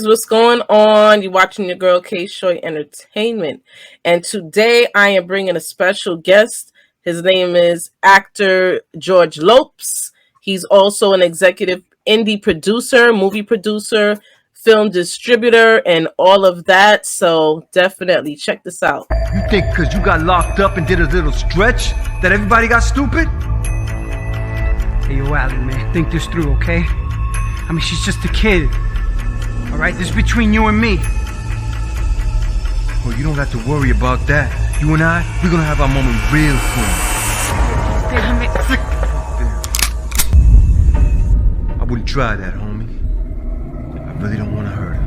What's going on? You're watching your girl KSHOY Entertainment, and today I am bringing a special guest. His name is actor Jorge Lopes. He's also an executive indie producer, movie producer, film distributor, and all of that. So definitely check this out. You think because you got locked up and did a little stretch that everybody got stupid? Hey, yo, Alan, man, think this through, okay? I mean, she's just a kid. All right, this is between you and me. Well, you don't have to worry about that. You and I, we're gonna have our moment real soon. I wouldn't try that, homie. I really don't want to hurt her.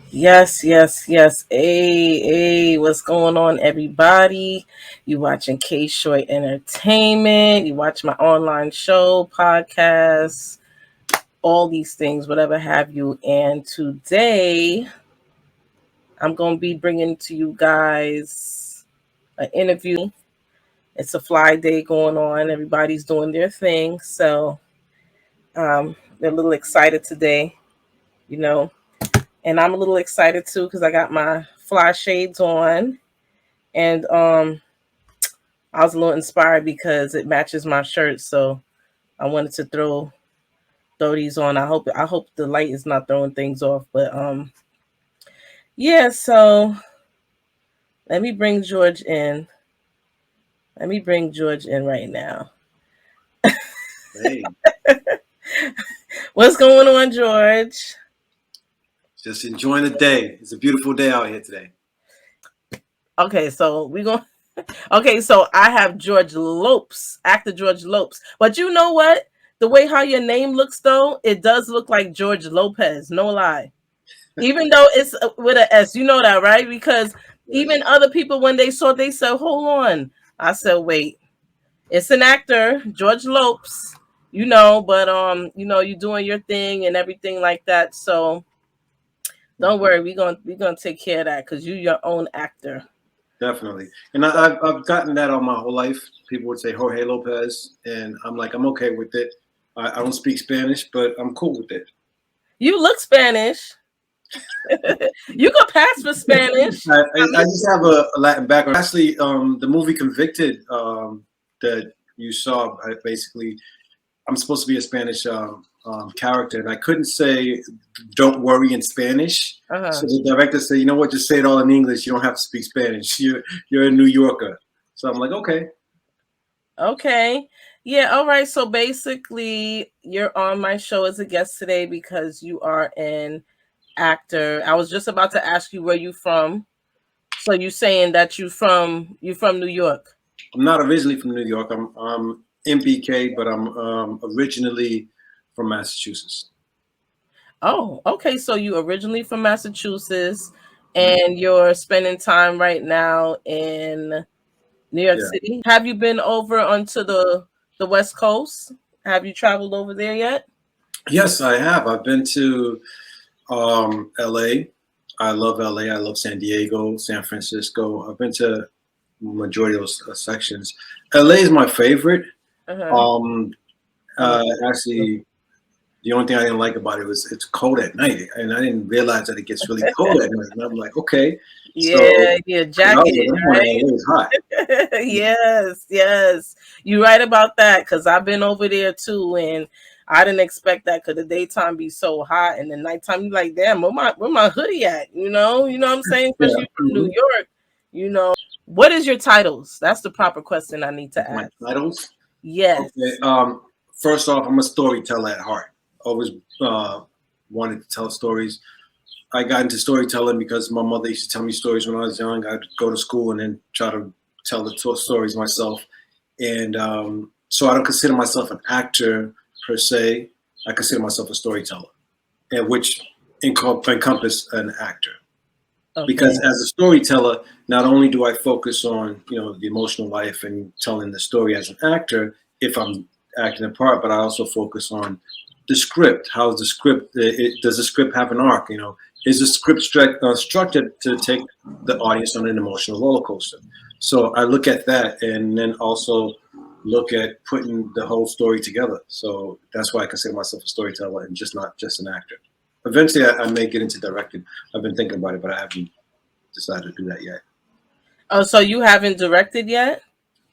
Yes, yes, yes. Hey, what's going on, everybody? You watching KSHOY Entertainment. You watch my online show, podcast, all these things, whatever have you. And today, I'm going to be bringing to you guys an interview. It's a fly day going on. Everybody's doing their thing. So, they're a little excited today, you know. And I'm a little excited too because I got my fly shades on, and I was a little inspired because it matches my shirt, so I wanted to throw these on. I hope the light is not throwing things off, but yeah. So let me bring George in. Let me bring George in right now. Hey, What's going on, George? just enjoying the day. It's a beautiful day out here today. Okay, so Okay, so I have Jorge Lopes, actor Jorge Lopes. But you know what? The way how your name looks, though, it does look like Jorge Lopez. No lie. Even though it's with an S, you know that, right? Because even other people, when they saw, they said, "Hold on." I said, "Wait, it's an actor, Jorge Lopes." You know, but you're doing your thing and everything like that. So don't worry, we're gonna take care of that because you're your own actor. Definitely. And I've gotten that all my whole life. People would say Jorge Lopez, and I'm like, I'm okay with it. I don't speak Spanish, but I'm cool with it. You look Spanish. You can pass for Spanish. I just have a Latin background. Actually, the movie Convicted that you saw, basically, I'm supposed to be a Spanish character, and I couldn't say "don't worry" in Spanish. So the director said, "You know what? Just say it all in English. You don't have to speak Spanish. You're a New Yorker." So I'm like, okay. Okay. Yeah, all right. So basically, you're on my show as a guest today because you are an actor. I was just about to ask you where you from. So you're saying that you're from New York. I'm not originally from New York. I'm MBK, but I'm originally from Massachusetts. Oh, okay. So you originally from Massachusetts and you're spending time right now in New York City. Have you been over onto the West Coast? Have you traveled over there yet? Yes, I have. I've been to LA. I love LA. I love San Diego, San Francisco. I've been to majority of those sections. LA is my favorite. Actually, the only thing I didn't like about it was it's cold at night, and I didn't realize that it gets really cold at night. And I'm like, okay, yeah, jacket, right? It was hot. Yes, you're right about that because I've been over there too, and I didn't expect that because the daytime be so hot, and the nighttime you like, damn, where my hoodie at? You know what I'm saying? Especially from New York. What is your titles? That's the proper question I need to ask. My titles? Yes. Okay. First off, I'm a storyteller at heart. Always wanted to tell stories. I got into storytelling because my mother used to tell me stories when I was young. I'd go to school and then try to tell the stories myself. And so I don't consider myself an actor per se. I consider myself a storyteller, and which encompass an actor. Okay. Because as a storyteller, not only do I focus on the emotional life and telling the story as an actor, if I'm acting a part, but I also focus on the script. How's the script? Does the script have an arc? Is the script structured to take the audience on an emotional roller coaster? So I look at that, and then also look at putting the whole story together. So that's why I consider myself a storyteller and not just an actor. Eventually, I may get into directing. I've been thinking about it, but I haven't decided to do that yet. Oh, so you haven't directed yet?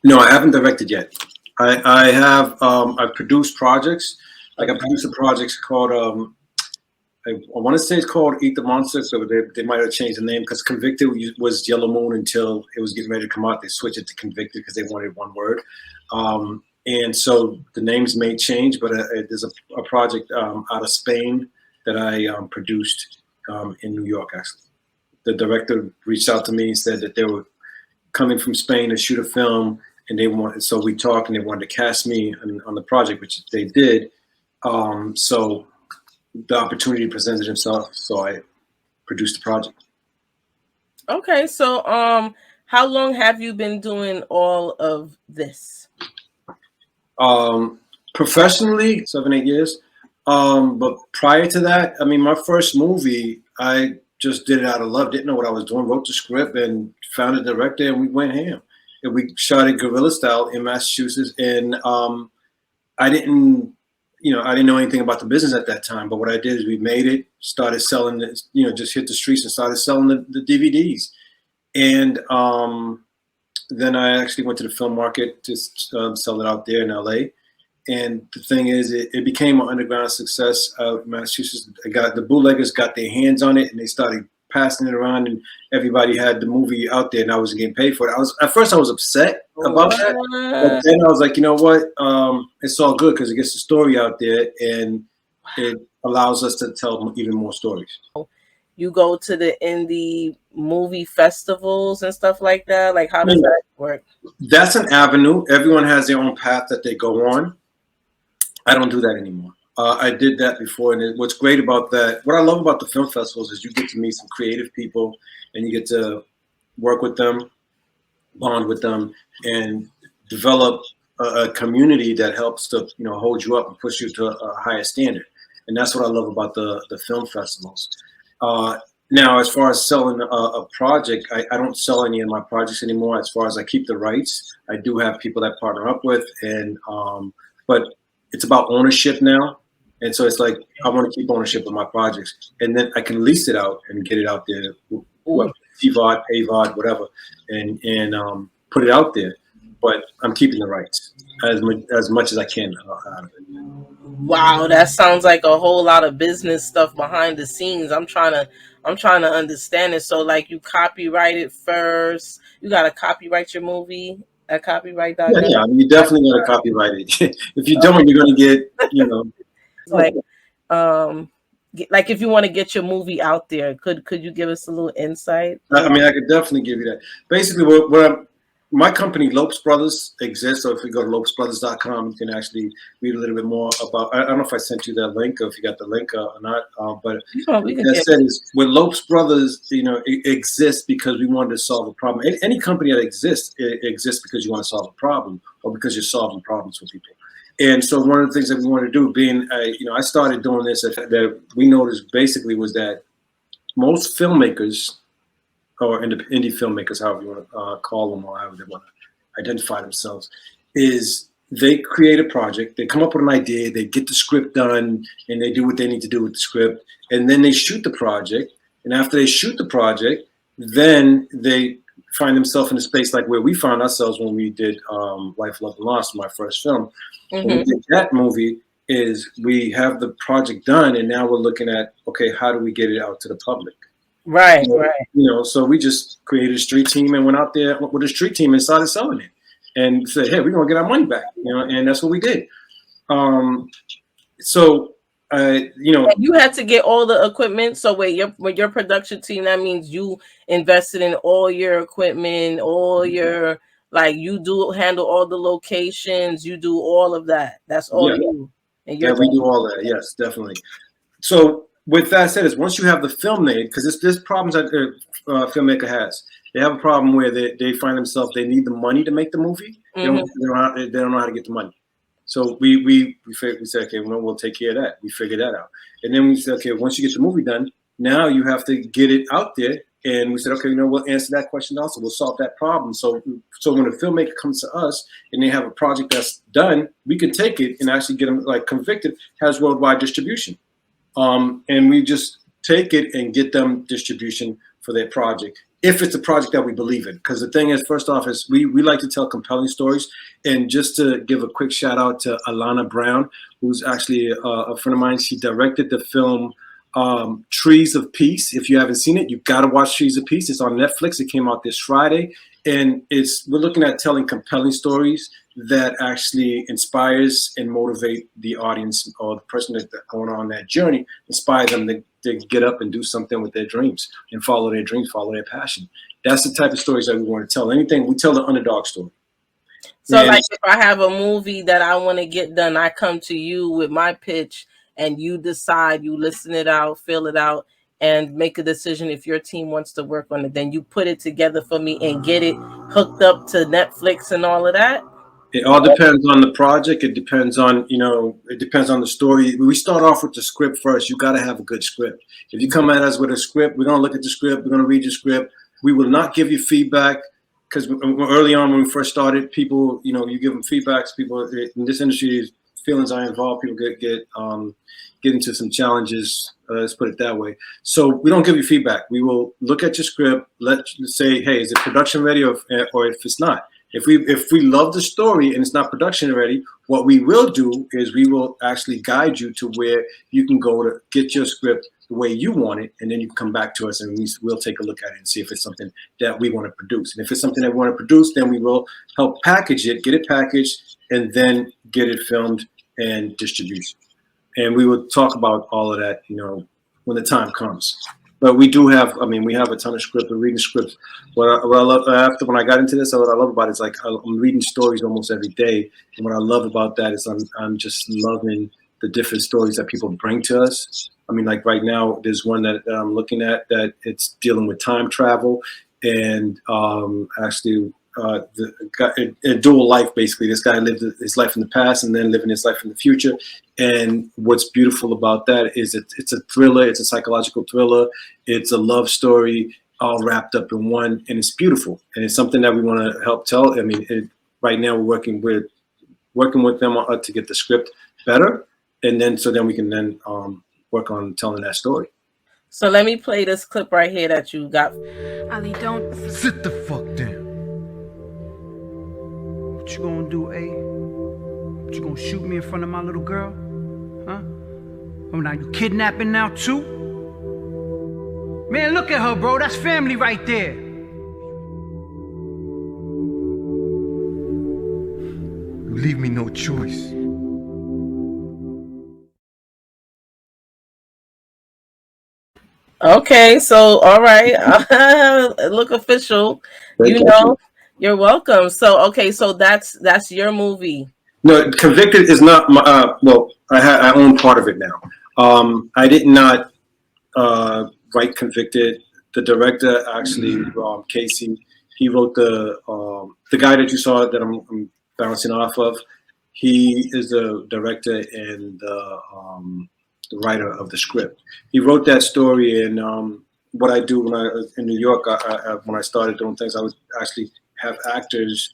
No, I haven't directed yet. I have. I've produced projects. Like I produced a project called. I want to say it's called Eat the Monster. So they might have changed the name because Convicted was Yellow Moon until it was getting ready to come out. They switched it to Convicted because they wanted one word. And so the names may change, but there's a project out of Spain that I produced in New York, actually. The director reached out to me and said that they were coming from Spain to shoot a film, and so we talked, and they wanted to cast me on the project, which they did. So the opportunity presented itself, so I produced the project. Okay, so how long have you been doing all of this? Professionally, 7-8 years. But prior to that, I mean, my first movie, I just did it out of love. Didn't know what I was doing. Wrote the script and found a director, and we went ham. And we shot it guerrilla style in Massachusetts. And I didn't know anything about the business at that time. But what I did is we made it, started selling it, just hit the streets and started selling the DVDs. And then I actually went to the film market to sell it out there in LA. And the thing is, it became an underground success out of Massachusetts. The bootleggers got their hands on it, and they started passing it around, and everybody had the movie out there, and I wasn't getting paid for it. At first I was upset about that, but then I was like, you know what? It's all good because it gets the story out there, and it allows us to tell even more stories. You go to the indie movie festivals and stuff like that? Like, how does that work? That's an avenue. Everyone has their own path that they go on. I don't do that anymore. I did that before, and what's great about that, what I love about the film festivals is you get to meet some creative people, and you get to work with them, bond with them, and develop a community that helps to hold you up and push you to a higher standard. And that's what I love about the film festivals. Now, as far as selling a project, I don't sell any of my projects anymore. As far as I keep the rights, I do have people that partner up with, and but it's about ownership now. And so it's like, I want to keep ownership of my projects, and then I can lease it out and get it out there, TVOD, PAVOD, whatever, and put it out there. But I'm keeping the rights as much as I can out of it. Wow, that sounds like a whole lot of business stuff behind the scenes. I'm trying to understand it. So, like, you copyright it first. You got to copyright your movie at copyright.gov. Yeah, I mean, you definitely got to copyright it. If you don't, you're going to get, like if you want to get your movie out there, could you give us a little insight? I mean, I could definitely give you that. Basically, my company, Lopes Brothers, exists. So if you go to lopesbrothers.com, you can actually read a little bit more about. I don't know if I sent you that link or if you got the link or not. But that said, is with Lopes Brothers, it exists because we wanted to solve a problem. Any company that exists, it exists because you want to solve a problem or because you're solving problems for people. And so one of the things that we wanted to do, being, I started doing this, that we noticed basically was that most filmmakers, or indie filmmakers, however you want to call them, or however they want to identify themselves, is they create a project, they come up with an idea, they get the script done, and they do what they need to do with the script, and then they shoot the project. And after they shoot the project, then they find themselves in a space like where we found ourselves when we did Life, Love, and Loss, my first film. When we did that movie, is we have the project done, and now we're looking at, okay, how do we get it out to the public? Right, right. So we just created a street team and went out there with a street team and started selling it, and said, hey, we're gonna get our money back, and that's what we did. You had to get all the equipment. So with your production team, that means you invested in all your equipment, all your, like, you do handle all the locations, you do all of that. That's all you. And we do all that. Yes, definitely. So with that said, is once you have the film made, because there's problems that a filmmaker has. They have a problem where they find themselves, they need the money to make the movie. They don't know how to get the money. So we said, okay, well, we'll take care of that. We figured that out. And then we said, okay, once you get the movie done, now you have to get it out there. And we said, okay, we'll answer that question also. We'll solve that problem. So when a filmmaker comes to us and they have a project that's done, we can take it and actually get them like convicted, has worldwide distribution. And we just take it and get them distribution for their project, if it's a project that we believe in. Because the thing is, first off, is we like to tell compelling stories. And just to give a quick shout out to Alana Brown, who's actually a friend of mine. She directed the film Trees of Peace. If you haven't seen it, you've got to watch Trees of Peace. It's on Netflix. It came out this Friday. And we're looking at telling compelling stories that actually inspires and motivate the audience or the person that's going on that journey, inspire them to get up and do something with their dreams and follow their dreams, follow their passion. That's the type of stories that we want to tell. Anything, we tell the underdog story. So like if I have a movie that I want to get done, I come to you with my pitch and you decide, you listen it out, fill it out, and make a decision if your team wants to work on it. Then you put it together for me and get it hooked up to Netflix and all of that. It all depends on the project. It depends on, it depends on the story. We start off with the script first. You got to have a good script. If you come at us with a script, we're going to look at the script. We're going to read the script. We will not give you feedback, because early on when we first started, people, you give them feedbacks. People in this industry, feelings are involved. People get into some challenges. Let's put it that way. So we don't give you feedback. We will look at your script. Let's say, hey, is it production ready, or if it's not? If we love the story and it's not production ready, what we will do is we will actually guide you to where you can go to get your script the way you want it, and then you can come back to us and we'll take a look at it and see if it's something that we want to produce. And if it's something that we want to produce, then we will help package it, get it packaged, and then get it filmed and distribution. And we will talk about all of that, when the time comes. But we do have, we have a ton of scripts. We're reading scripts. What I love, after when I got into this, what I love about it is like I'm reading stories almost every day. And what I love about that is I'm just loving the different stories that people bring to us. Like right now, there's one that I'm looking at that it's dealing with time travel and actually a dual life, basically. This guy lived his life in the past and then living his life in the future. And what's beautiful about that is it's a thriller. It's a psychological thriller. It's a love story all wrapped up in one, and it's beautiful. And it's something that we want to help tell. Right now we're working with them to get the script better, and then we can then work on telling that story. So let me play this clip right here that you got. Ali, don't Sit the fuck down. What you gonna do, eh? What, you gonna shoot me in front of my little girl? Huh? Oh, now you kidnapping now too? Man, look at her, bro. That's family right there. You leave me no choice. Okay, so all right, look official. You're welcome. So okay, so that's your movie. No, Convicted is not my. I own part of it now. I did not write Convicted. The director actually, Casey, he wrote the guy that you saw that I'm bouncing off of. He is the director and the writer of the script. He wrote that story, and what I do when I was in New York, when I started doing things, I would actually have actors.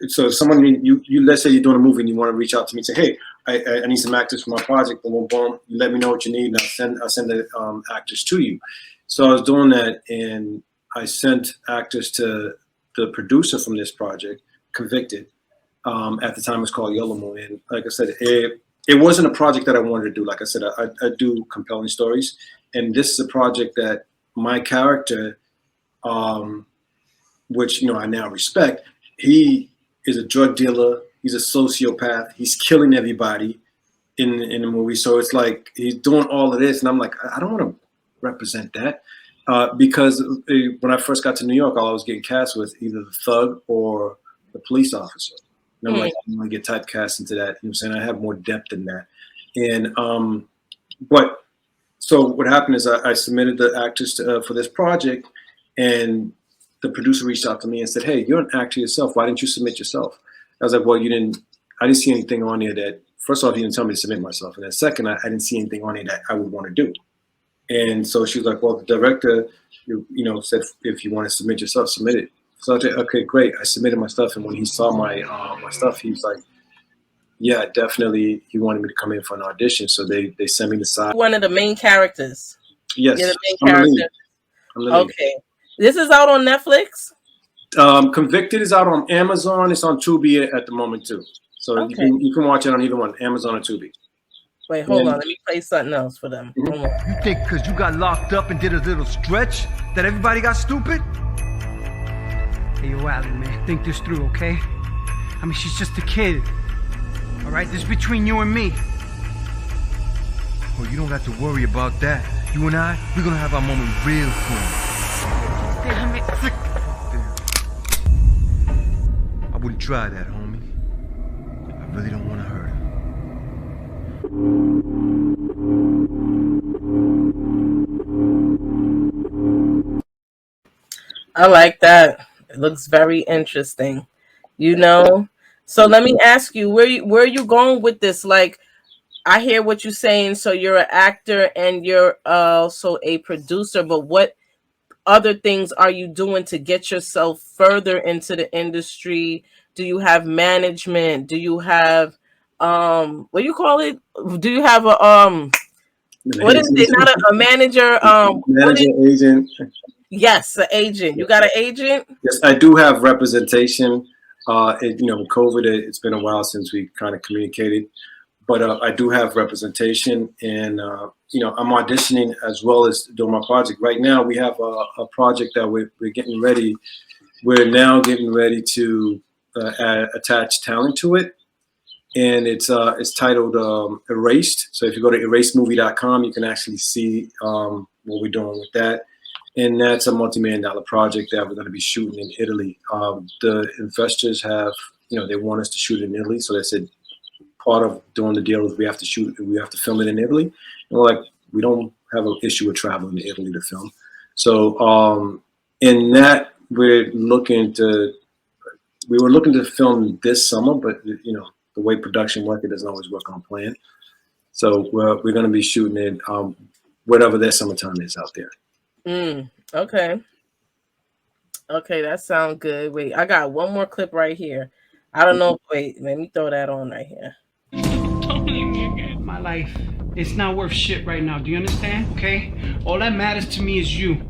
So if someone you let's say you're doing a movie and you want to reach out to me and say, hey, I need some actors for my project, boom, boom, boom. You let me know what you need, and I'll send the actors to you. So I was doing that, and I sent actors to the producer from this project, Convicted. At the time, it was called Yellow Moon, and like I said, it it wasn't a project that I wanted to do. Like I said, I do compelling stories, and this is a project that my character, which I now respect, he is a drug dealer. He's a sociopath. He's killing everybody in the movie. So it's like he's doing all of this, and I'm like, I don't want to represent that because when I first got to New York, I was getting cast with either the thug or the police officer. And I'm like, I'm gonna get typecast into that. You know what I'm saying? I have more depth than that. And but so what happened is I submitted the actors for this project, and the producer reached out to me and said, "Hey, you're an actor yourself. Why didn't you submit yourself?" I was like, "Well, I didn't see anything on there that. First off, you didn't tell me to submit myself, and then second, I didn't see anything on there that I would want to do." And so she was like, "Well, the director, said if you want to submit yourself, submit it." So I said, "Okay, great." I submitted my stuff, and when he saw my stuff, he was like, "Yeah, definitely." He wanted me to come in for an audition, so they sent me the side. One of the main characters. Yes, you're the main character. I'm the lead. Okay, this is out on Netflix. Convicted is out on Amazon. It's on Tubi at the moment too, so Okay. you can watch it on either one, Amazon or Tubi. Wait, hold on. Let me play something else for them. Hold on. You think because you got locked up and did a little stretch that everybody got stupid? Hey, yo, Alan, man, think this through, okay? I mean, she's just a kid. All right, this is between you and me. Oh, you don't have to worry about that. You and I, we're gonna have our moment real soon. I wouldn't try that, homie. I really don't want to hurt her. I like that. It looks very interesting. So let me ask you, where are you going with this? Like, I hear what you're saying. So you're an actor and you're also a producer, but what other things are you doing to get yourself further into the industry? Do you have management? Do you have what do you call it? Do you have a what is it? Not a manager, manager, agent. Yes, an agent. You got an agent? Yes, I do have representation. With COVID, it's been a while since we kind of communicated, but I do have representation, and I'm auditioning as well as doing my project. Right now, we have a project that we're getting ready. We're now getting ready to attach talent to it, and it's titled Erased. So if you go to erasedmovie.com, you can actually see what we're doing with that. And that's a multi-million-dollar project that we're going to be shooting in Italy. The investors have, they want us to shoot in Italy. So they said part of doing the deal is we have to film it in Italy. And we're like, we don't have an issue with traveling to Italy to film. So in that, we were looking to film this summer, but the way production works, it doesn't always work on plan. So we're going to be shooting it whatever their summertime is out there. Okay, that sounds good. Wait, I got one more clip right here. I don't know. Wait, let me throw that on right here. Don't leave me again. My life, it's not worth shit right now. Do you understand? Okay? All that matters to me is you.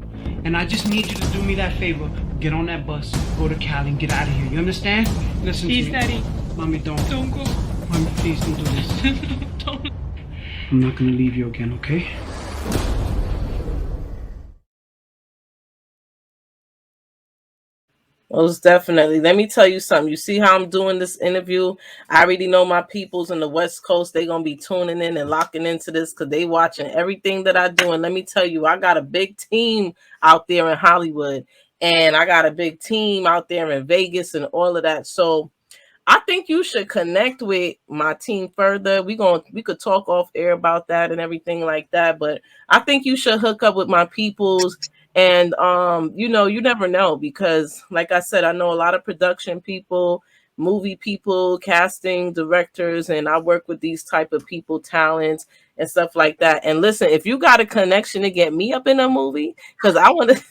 And I just need you to do me that favor. Get on that bus, go to Cali, and get out of here. You understand? Listen to me. Daddy. Mommy, don't go. Mommy, please don't do this. Don't. I'm not gonna leave you again, okay? Most definitely. Let me tell you something. You see how I'm doing this interview? I already know my peoples in the West Coast. They're going to be tuning in and locking into this because they watching everything that I do. And let me tell you, I got a big team out there in Hollywood. And I got a big team out there in Vegas and all of that. So I think you should connect with my team further. We could talk off air about that and everything like that. But I think you should hook up with my peoples. And you never know, because like I said, I know a lot of production people, movie people, casting directors, and I work with these type of people, talents and stuff like that. And listen, if you got a connection to get me up in a movie, because I want to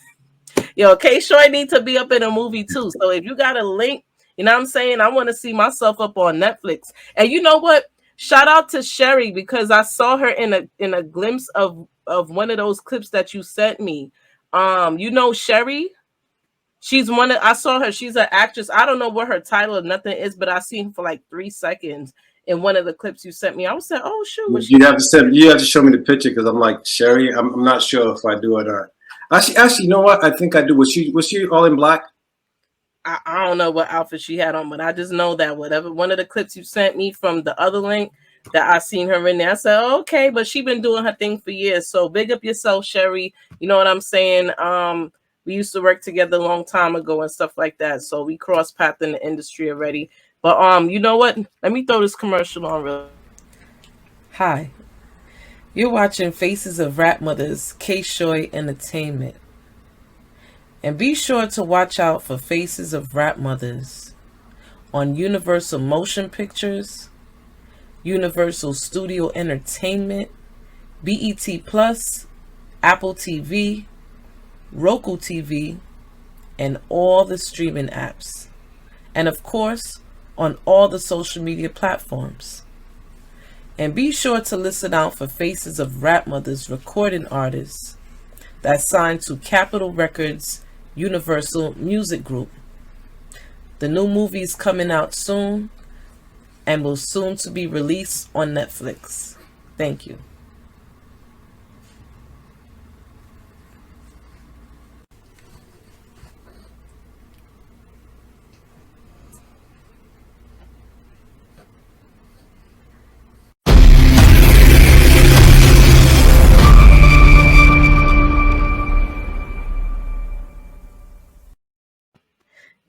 KSHOY need to be up in a movie too. So if you got a link, you know what I'm saying, I want to see myself up on Netflix. And you know what? Shout out to Sherry, because I saw her in a glimpse of one of those clips that you sent me. Sherry, I saw her. She's an actress. I don't know what her title or nothing is, but I seen her for like 3 seconds in one of the clips you sent me. I was saying, oh shoot, was she? You have to show me the picture because I'm like Sherry. I'm not sure if I do it or actually, you know what? I think I do. Was she all in black? I don't know what outfit she had on, but I just know that whatever one of the clips you sent me from the other link that I seen her in there, I said, oh, okay, but she been doing her thing for years. So big up yourself, Sherry. You know what I'm saying? We used to work together a long time ago and stuff like that. So we crossed paths in the industry already. But you know what? Let me throw this commercial on real. Hi. You're watching Faces of Rap Mothers, KSHOY Entertainment. And be sure to watch out for Faces of Rap Mothers on Universal Motion Pictures, Universal Studio Entertainment, BET Plus, Apple TV, Roku TV, and all the streaming apps. And of course, on all the social media platforms. And be sure to listen out for Faces of Rap Mothers recording artists that's signed to Capitol Records Universal Music Group. The new movie is coming out soon and will soon to be released on Netflix. Thank you.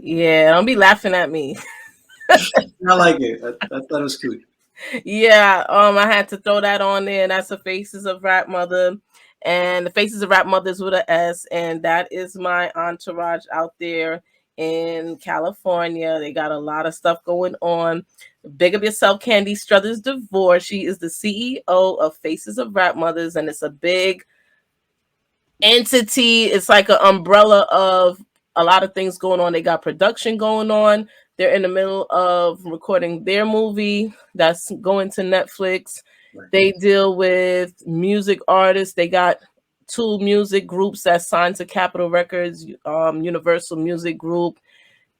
Yeah, don't be laughing at me. I like it. I thought it was cute. Yeah, I had to throw that on there, and that's the Faces of Rap Mother, and the Faces of Rap Mothers with an S, and that is my entourage out there in California. They got a lot of stuff going on. Big up yourself, Candy Struthers DeVore. She is the CEO of Faces of Rap Mothers, and it's a big entity. It's like an umbrella of a lot of things going on. They got production going on. They're in the middle of recording their movie that's going to Netflix. They deal with music artists. They got 2 music groups that signed to Capitol Records, Universal Music Group.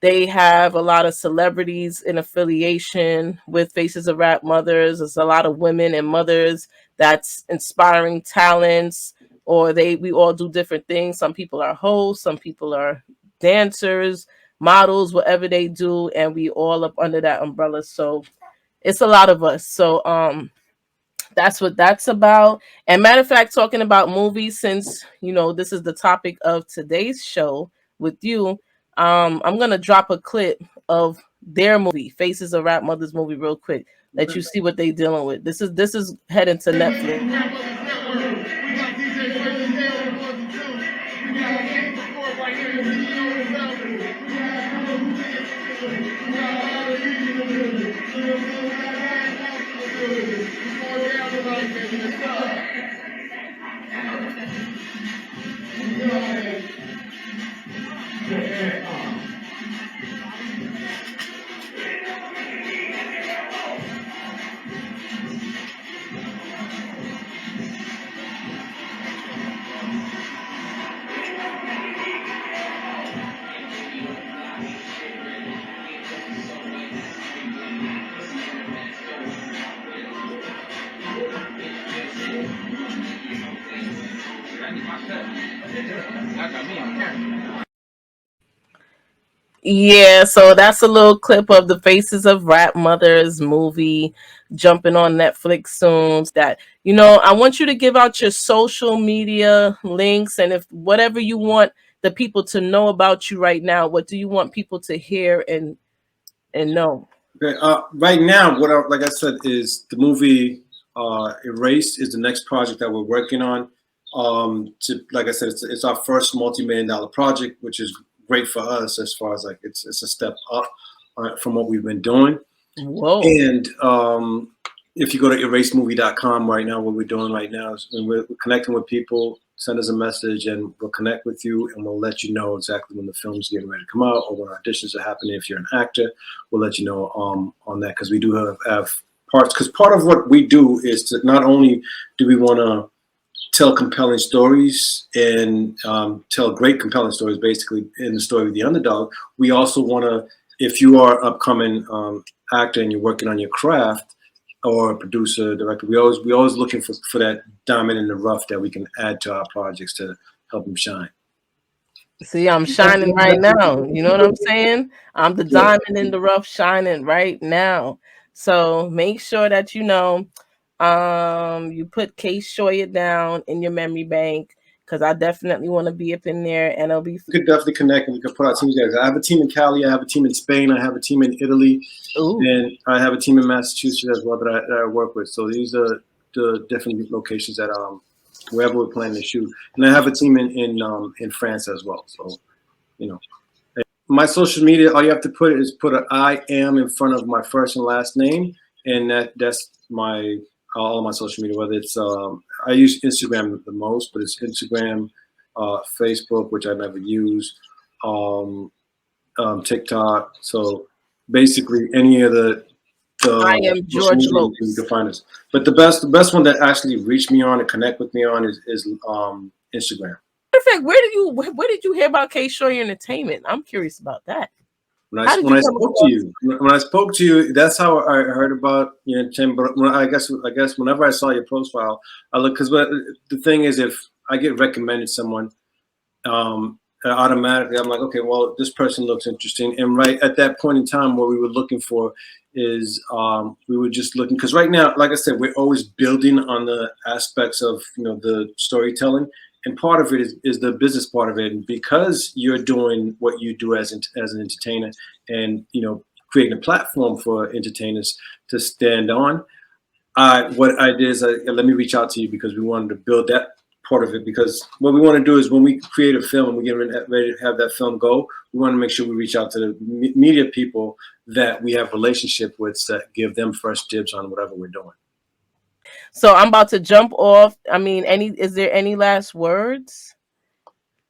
They have a lot of celebrities in affiliation with Faces of Rap Mothers. There's a lot of women and mothers that's inspiring talents, or we all do different things. Some people are hosts, some people are dancers, models, whatever they do, and we all up under that umbrella. So it's a lot of us. So that's what that's about. And matter of fact, talking about movies, since this is the topic of today's show with you, I'm gonna drop a clip of their movie, Faces of Rap Mothers movie, real quick. Let you see what they dealing with. This is heading to Netflix. Yeah, so that's a little clip of the Faces of Rap Mothers movie jumping on Netflix soon. That I want you to give out your social media links, and if whatever you want the people to know about you right now, what do you want people to hear and know? Okay, right now, like I said, is the movie Erased is the next project that we're working on. Like I said, it's our first multi-million-dollar project, which is great for us as far as like it's a step up from what we've been doing. Whoa! And if you go to erasemovie.com right now, what we're doing right now is we're connecting with people. Send us a message and we'll connect with you and we'll let you know exactly when the film's getting ready to come out or when auditions are happening. If you're an actor, we'll let you know on that, because we do have parts. Because part of what we do is to not only do we want to tell compelling stories and tell great compelling stories, basically in the story of the underdog, we also want to, if you are an upcoming actor and you're working on your craft, or a producer, director. We always looking for that diamond in the rough that we can add to our projects to help them shine. See, I'm shining right now. You know what I'm saying? I'm the diamond in the rough shining right now. So make sure that you put KSHOY down in your memory bank, because I definitely want to be up in there, and it'll be. We could definitely connect, and we could put our teams together. I have a team in Cali, I have a team in Spain, I have a team in Italy, and I have a team in Massachusetts as well that I work with. So these are the different locations that wherever we're planning to shoot, and I have a team in France as well. So, my social media, all you have to put a I am in front of my first and last name, and that's all of my social media. Whether it's I use Instagram the most, but it's Instagram, Facebook, which I never use, TikTok. So basically, any of the I am Jorge Lopes. You can find us. But the best one that actually reached me on and connect with me on is Instagram. In fact, where did you hear about KSHOY Entertainment? I'm curious about that. When I spoke to you, that's how I heard about Tim. But I guess whenever I saw your profile, I look, because the thing is, if I get recommended someone, automatically I'm like, okay, well, this person looks interesting. And right at that point in time, what we were looking for is we were just looking, because right now, like I said, we're always building on the aspects of the storytelling. And part of it is the business part of it. And because you're doing what you do as an entertainer, and creating a platform for entertainers to stand on, what I did is let me reach out to you, because we wanted to build that part of it. Because what we want to do is, when we create a film and we get ready to have that film go, we want to make sure we reach out to the media people that we have relationship with, that give them first dibs on whatever we're doing. So I'm about to jump off. I mean, is there any last words?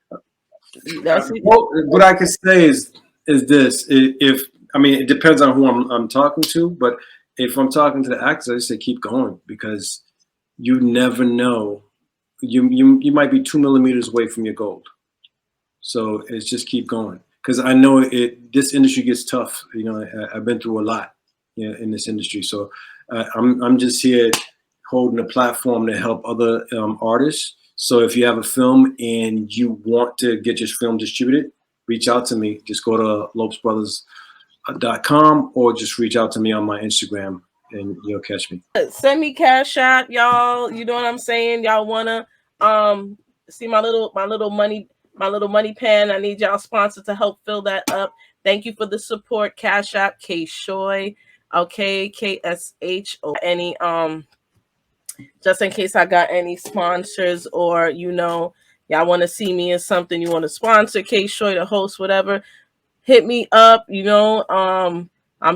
What I can say is this: it depends on who I'm talking to, but if I'm talking to the actors, I just say keep going, because you never know. You might be 2 millimeters away from your gold. So it's just keep going, because I know this industry gets tough. I've been through a lot in this industry, so I'm just here holding a platform to help other artists. So if you have a film and you want to get your film distributed, reach out to me. Just go to lopesbrothers.com, or just reach out to me on my Instagram, and you'll catch me. Send me cash out, y'all. You know what I'm saying? Y'all wanna see my little money pan? I need y'all sponsor to help fill that up. Thank you for the support. Cash App KSHOY, okay, KSHO. Any just in case I got any sponsors, or y'all want to see me in something, you want to sponsor KSHOY, the host, whatever, hit me up. I'm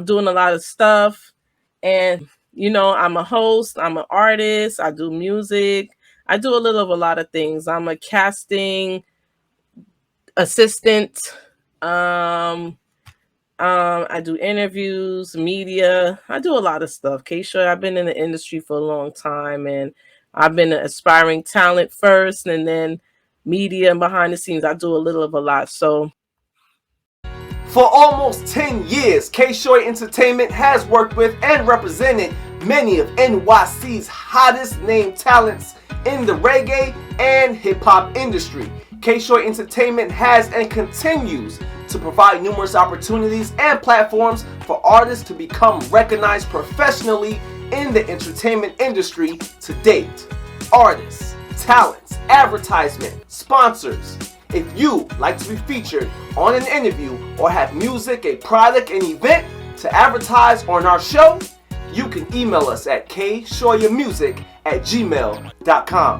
doing a lot of stuff, and I'm a host, I'm an artist, I do music, I do a lot of things. I'm a casting assistant. I do interviews, media. I do a lot of stuff. KSHOY, I've been in the industry for a long time, and I've been an aspiring talent first, and then media and behind the scenes. I do a little of a lot. So for almost 10 years, KSHOY Entertainment has worked with and represented many of NYC's hottest named talents in the reggae and hip-hop industry. KSHOY Entertainment has and continues to provide numerous opportunities and platforms for artists to become recognized professionally in the entertainment industry to date. Artists, talents, advertisement, sponsors. If you like to be featured on an interview, or have music, a product, an event to advertise on our show, you can email us at kshoyamusic@gmail.com.